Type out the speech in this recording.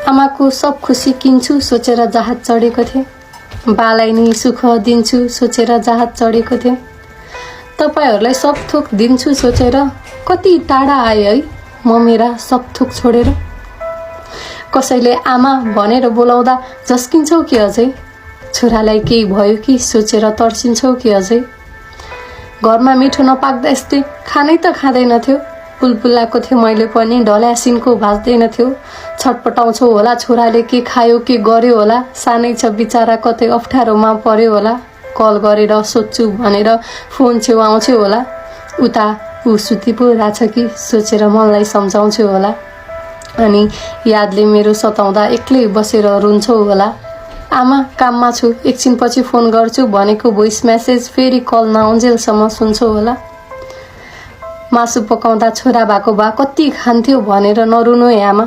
आमाको सब खुसी किन्छु सोचेर जहाज चढेको थिएँ, बालाई नै सुख दिन्छु सोचेर जहाज चढेको थिएँ। तपाईहरूलाई सब थोक दिन्छु सोचेर कति टाढा आए है म मेरा सब थोक छोडेर। कसैले आमा भनेर बोलाउँदा झस्किन्छौ कि अझै, छोरालाई केही भयो कि सोचेर तर्सिन्छौ कि अझै। घरमा मिठो नपाक्दा यस्तै खानै त खाँदैनथ्यो, बुलबुलाको थियो मैले पनि ढल्यासिनको भाँच्दैनथ्यो। छटपटाउँछौ होला छोराले के खायो के गर्यो होला, सानै छ बिचारा कतै अप्ठ्यारोमा पर्यो होला। कल गरेर सोध्छु भनेर फोन छेउ आउँछौ होला, उता ऊ सुति पो रहेछ कि सोचेर मनलाई सम्झाउँछु होला। अनि यादले मेरो सताउँदा एक्लै बसेर रुन्छौ होला। आमा काममा छु एकछिनपछि फोन गर्छु भनेको भोइस मेसेज फेरि कल नआउन्जेलसम्म सुन्छौ होला। मासु पकाउँदा छोरा भएको भए कति खान्थ्यो भनेर नरुनु है आमा,